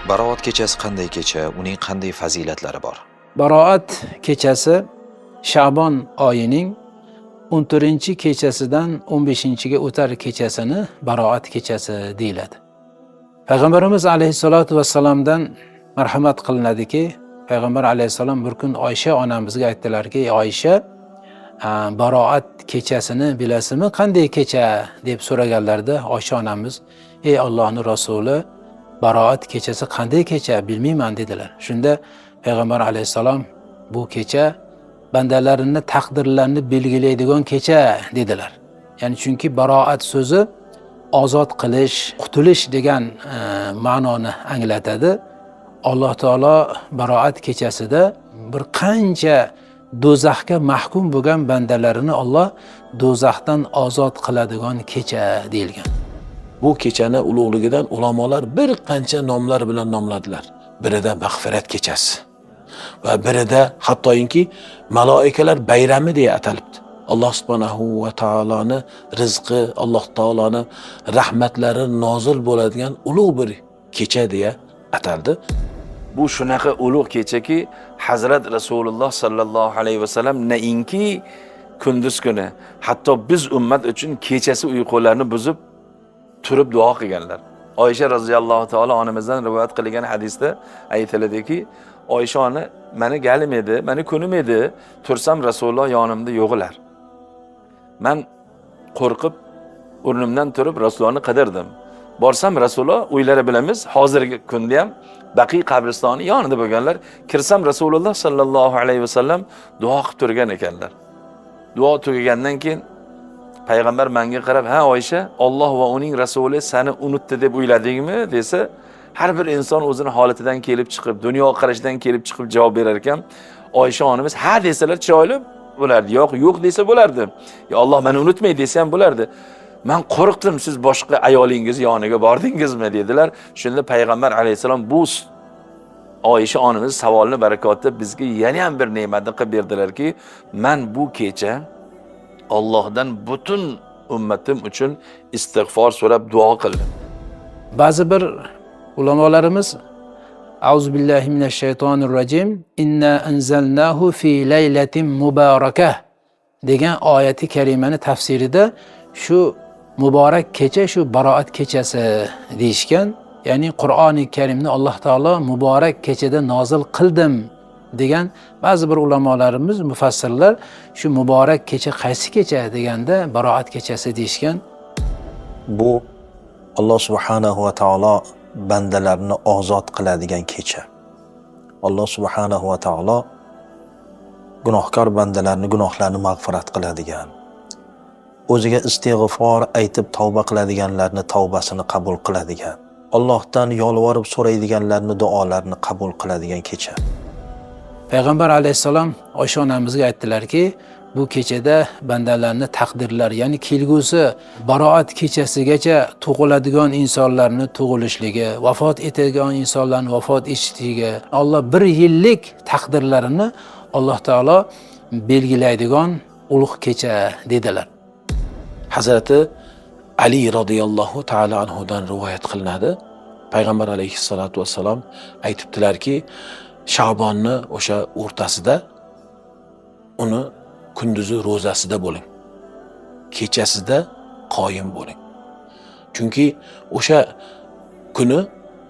Baroat kechasi qanday kecha, uning qanday fazilatlari bor? Baroat kechasi Sha'bon oyining 14-kechasidan 15-ga o'tar kechasini Baroat kechasi deyiladi. Payg'ambarimiz alayhisolatu vassalomdan marhamat qilinadiki, Payg'ambar alayhisalom bir kun Oysha onamizga aytdilarki, Oysha, Baroat kechasini bilasizmi, qanday kecha deb so'raganlarda Oysha onamiz, ey Allohning rasuli, Baroat kechasi qanday kecha bilmayman dedilar. Shunda Payg'ambar alayhisalom bu kecha bandalarini taqdirlarini belgilaydigan kecha dedilar. Ya'ni chunki baroat so'zi ozod qilish, qutulish degan ma'noni anglatadi. Alloh taolo baroat kechasida bir qancha do'zaxga mahkum bo'lgan bandalarini Alloh do'zaxdan ozod qiladigan kecha deyilgan. Bu kechani ulug'ligidan ulamolar bir qancha nomlar bilan nomladilar. Birida mag'firat kechasi va birida hattoki maloikalar bayrami deya atalibdi. Alloh subhanahu va taoloni rizqi, Alloh taoloni rahmatlari nozil bo'ladigan ulug' bir kecha deya ataldi. Bu shunaqa ulug' kechaki, Hazrat Rasululloh sallallohu alayhi vasallam nainki kunduz kuni, hatto biz ummat uchun kechasi uyqularni buzib turib duo qilganlar. Oysha roziyallohu taolo onamizdan rivoyat qilingan hadisda aytiladiki, Oysha ona meni galim edi, meni kunim edi, tursam Rasululloh yonimda yo'g'ilar. Men qo'rqib o'rnimdan turib Rasulullohni qidirdim. Borsam Rasululloh uylari bilamiz, hozirgi kunda ham Baqiy qabristoni yonida bo'lganlar. Kirsam Rasululloh sallallohu alayhi vasallam duo qilib turgan ekanlar. Duo tugagandan keyin Payg'ambar menga qarab, "Ha Oysha, Alloh va uning rasuli seni unutdi deb o'yladingmi?" desa, har bir inson o'zining holatidan kelib chiqib, dunyo qarashidan kelib chiqib javob berar ekan. Oysha onamiz ha desalar chiroyli bo'lardi, yo'q desa bo'lardi. Ya Alloh meni unutmay desa ham bo'lardi. Men qo'rqdim, siz boshqa ayolingiz yoniga bordingizmi dedilar. Shunda Payg'ambar alayhisalom bu Oysha onamiz savolni barakotda bizga yana ham bir ne'matni qilib berdilarki, men bu kecha Allohdan butun ummatim uchun istig'for so'rab duo qildim. Ba'zi bir ulamolarimiz Auzubillahi minashshaytonirrojim inna anzalnahu fi laylatin mubarakah degan oyati karimani tafsirida shu muborak kecha shu Baroat kechasi deyishgan. Ya'ni Qur'oni Karimni Alloh taolo muborak kechada nozil qildim degan ba'zi bir ulamolarimiz, mufassirlar shu muborak kecha qaysi kecha deganda Baroat kechasi deyishgan. Bu Alloh subhanahu va taolo bandalarni ozod qiladigan kecha. Alloh subhanahu va taolo gunohkor bandalarni gunohlarini mag'firat qiladigan, o'ziga istig'for aytib tavba qiladiganlarni tavbasini qabul qiladigan, Allohdan yolvorib so'raydiganlarni duolarini qabul qiladigan kecha. Payg'ambar alayhisalom Oysha onamizga aytdilarki, bu kechada bandalarni taqdirlari, ya'ni kelgusi Baroat kechasigacha tug'iladigan insonlarni tug'ilishligi, vafot etadigan insonlarni vafot etishligi, Alloh bir yillik taqdirlarini Alloh taolo belgilaydigan ulug' kecha dedilar. Hazrati Ali radhiyallohu ta'ala anhudan rivoyat qilinadi. Payg'ambar alayhissalatu vassalam aytibdilarki, Sha'bonni o'sha o'rtasida uni kunduzi ro'zasida bo'ling. Kechasida qoyim bo'ling. Chunki o'sha kuni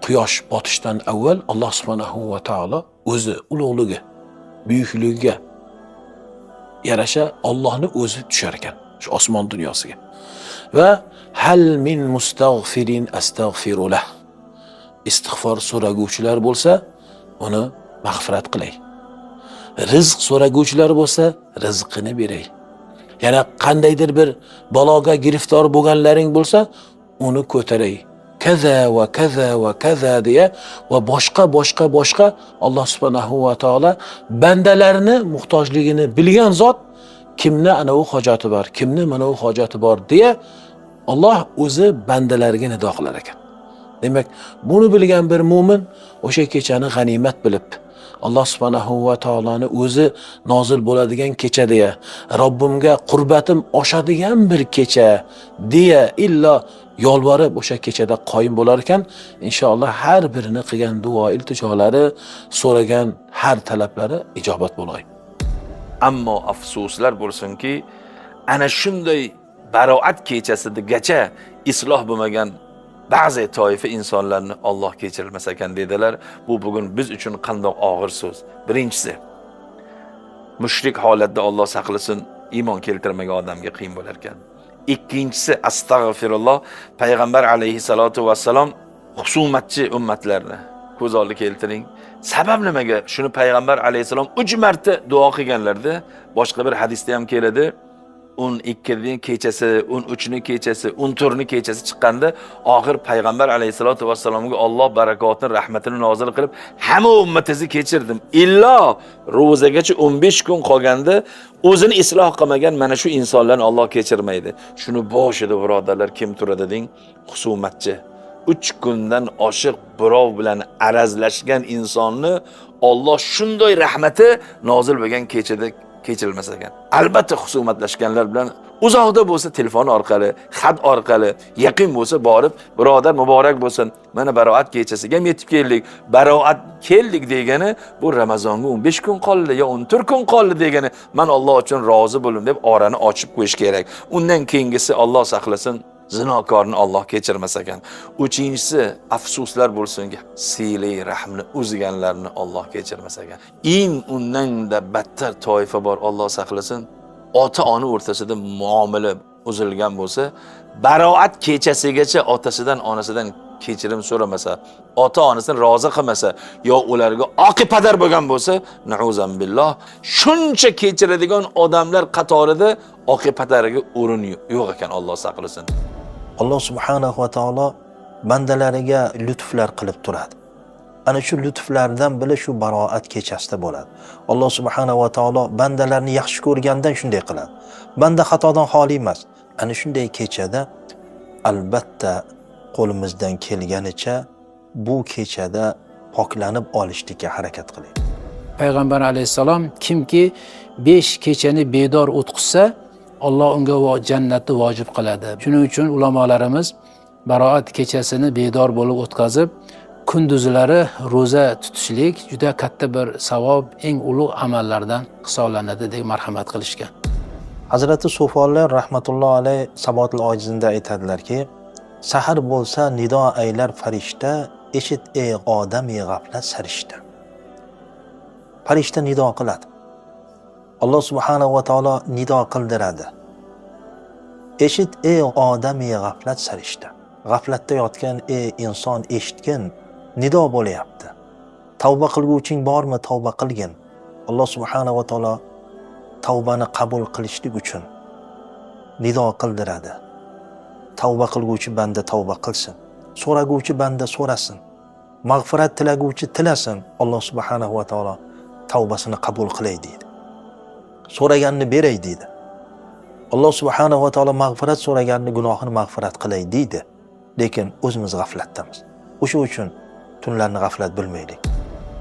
quyosh botishdan avval Alloh subhanahu va taolo o'zi ulug'ligi, buyukligiga yarasha Allohni o'zi tushar ekan shu osmon dunyosiga. Va hal min mustaghfirin astaghfirulah. Istig'for so'raguvchilar bo'lsa, uni mag'firat qilay. Rizq so'raguvchilar bo'lsa, rizqini beray. Yana qandaydir bir baloga giriftor bo'lganlaring bo'lsa, uni ko'taray. Kaza va kaza va kaza deya va boshqa Alloh subhanahu va taolo bandalarini muhtojligini bilgan zot, kimni ana u hojati bor, kimni mana u hojati bor deya Alloh o'zi bandalariga nido qilar ekan. Demak, buni bilgan bir mu'min o'sha kechani g'animat bilib, Alloh subhanahu va taoloni o'zi nozil bo'ladigan kecha deya, Robbimga qurbatim oshadigan bir kecha deya illo yolvorib o'sha kechada qoyim bo'lar ekan, inshaalloh har birini qilgan duo iltijolari, so'ragan har talablari ijobat bo'lay. Ammo afsuslar bo'lsinki, ana shunday baroat kechasigacha isloh bo'lmagan ba'zi toifa insonlarni Alloh kechirmas ekan dedilar. Bu bugun biz uchun qandoq og'ir so'z. Birinchisi, mushrik holatda Alloh saqlasin, iymon keltirmagan odamga qiyin bo'lar ekan. Ikkinchisi, astag'firulloh, payg'ambar alayhisolatu vassalom husumatchi ummatlarni ko'z oldiga keltiring. Sabab nimaga? Shuni payg'ambar alayhisalom 3 marta duo qilganlarda, boshqa bir hadisda ham keladi. 12 kechasi, 13 kechasi, 14 kechasi chiqqanda oxir payg'ambar alayhisolatu vassalomga Alloh barakotini, rahmatini nozil qilib, hamma ummatingizni kechirdim. Illo ro'zagacha 15 kun qolganda o'zini isloh qilmagan mana shu insonlarni Alloh kechirmaydi. Shuni boshida birodarlar kim turadi deng? Husumatchi. 3 kundan oshiq birov bilan arazlashgan insonni Alloh shunday rahmati nozil bo'lgan kechada kechirilmas ekan. Albatta husumatlashganlar bilan uzoqda bo'lsa telefon orqali, xat orqali, yaqin bo'lsa borib, birodar muborak bo'lsin. Mana baroat kechasiga ham yetib keldik. Baroat keldik degani bu Ramazonga 15 kun qoldi yo 14 kun qoldi degani, men Alloh uchun rozi bo'lim deb orani ochib qo'yish kerak. Undan keyingisi Alloh saqlasin, zinokorni Alloh kechirmas ekan. Uchinchisi, afsuslar bo'lsinki, siyli rahmni uzganlarni Alloh kechirmas ekan. Undan da battar toifa bor, Alloh saqlasin. Ota-ona o'rtasida muomala uzilgan bo'lsa, baroat kechasigacha otasidan, onasidan kechirim so'ramasa, ota-onasini rozi qilmasa, yo ularga oqipadar bo'lgan bo'lsa, na'uzan billah, shuncha kechiradigan odamlar qatorida oqipadariga o'rin yo'q ekan, Alloh saqlasin. Alloh subhanahu va taolo bandalariga lutflar qilib turadi. Ana shu lutflardan biri shu baroat kechasida bo'ladi. Alloh subhanahu va taolo bandalarni yaxshi ko'rgandan shunday qiladi. Banda xatodan xoli emas. Ana shunday kechada albatta qo'limizdan kelganicha bu kechada poklanib olishga harakat qiling. Payg'ambar alayhisalom kimki 5 kechani bedor o'tqizsa, Alloh unga jannatni vojib qiladi. Shuning uchun ulamolarimiz baroat kechasini bedor bo'lib o'tkazib, kunduzlari roza tutishlik juda katta bir savob, eng ulug' amallardan hisoblanadi deb marhamat qilishgan. Hazrati Sufonlar rahmatulloh alayh Sabotul Ojizida aytadilarki, sahar bo'lsa nido aylar farishta, eshit ey odam g'aflat sarishta. Farishta nido qiladi. Alloh subhanahu va taolo nido qildiradi. Eshit ey odam g'aflat sarishta. G'aflatda yotgan ey inson eshitgin, nido bo'layapti. Tavba qilguvching bormi? Tavba qilgin. Alloh subhanahu va taolo tavbani qabul qilishlik uchun nido qildiradi. Tavba qilguvchi banda tavba qilsin. So'raguvchi banda so'rasin. Mag'firat tilaguvchi tilasin. Alloh subhanahu va taolo tavbasini qabul qilay deydi. So'raganni beray deydi. Alloh subhanahu va taolo mag'firat so'raganni gunohini mag'firat qilay deydi. Lekin o'zimiz g'aflatdamiz. O'sha uchun tunlarni g'aflat bilmaylik.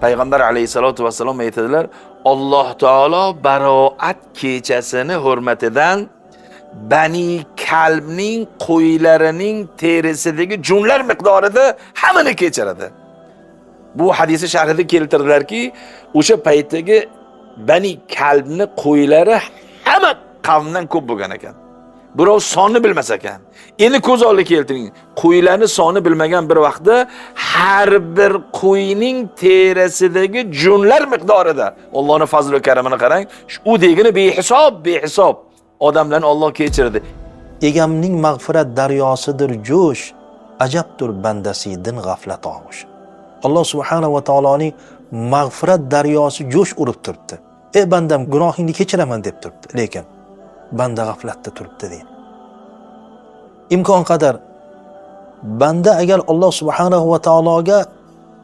Payg'ambar alayhisolatu vassalom aytadilar, Alloh taolo baroat kechasini hurmatidan Bani Kalbning qo'ylarining terisidagi junlar miqdorida hammani kechiradi. Bu hadisi sharhida keltirdilarki, o'sha paytdagi Bani Kalbni qo'ylari hamma qavmdan ko'p bo'lgan ekan. Birov sonni bilmas ekan. Endi ko'z oldiga keltiring. Qo'ylarning soni bilmagan bir vaqtda har bir qo'yning terasidagi junlar miqdorida Allohning fazl va karamini qarang. U degini behisob odamlarni Alloh kechirdi. Egamning mag'firat daryosidir jo'sh, ajabdir bandasidan g'aflat og'ush. Alloh subhanahu va taoloning mag'firat daryosi jo'sh urib turibdi. Ey bandam, gunohingni kechiraman deb turibdi. Lekin banda g'aflatda turibdi deydi. Imkon qadar banda agar Alloh subhanahu va taologa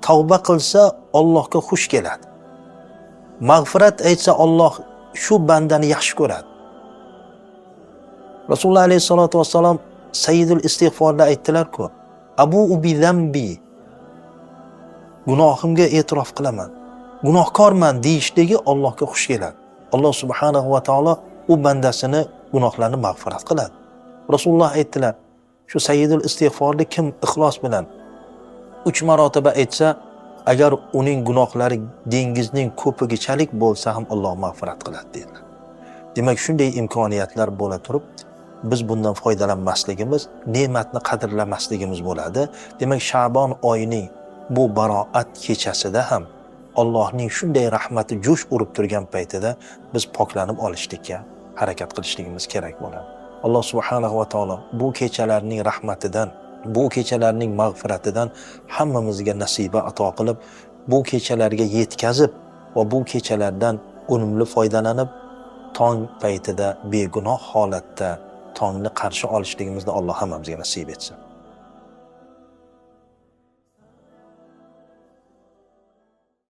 tavba qilsa, Allohga xush keladi. Mag'firat aytsa, Alloh shu bandani yaxshi ko'radi. Rasululloh alayhisolatu vassalom Sayyidul istig'forda aytdilar-ku, Abu ubi zambi, gunohimga e'tirof qilaman. gunohkorman deyishligi Allohga xush keladi. Alloh subhanahu va taolo u bandasini gunohlarini mag'firat qiladi. Rasululloh aytdilar, shu sayyidul istig'forni kim ixlos bilan 3 marotaba aytsa, agar uning gunohlari dengizning ko'pigichalik bo'lsa ham Alloh mag'firat qiladi dedilar. Demak, shunday imkoniyatlar bo'la turib, biz bundan foydalanmasligimiz, ne'matni qadrlamasligimiz bo'ladi. Demak, Sha'bon oyining bu baroat kechasida ham Allohning shunday rahmati jo'sh urib turgan paytida biz poklanib olishlikka harakat qilishligimiz kerak bo'ladi. Alloh subhanahu va taolo bu kechalarning rahmatidan, bu kechalarning mag'firatidan hammamizga nasiba ato qilib, bu kechalarga yetkazib va bu kechalardan unumli foydalanib, tong paytida begunoh holatda tongni qarshi olishligimizni Alloh hammamizga nasib etsin.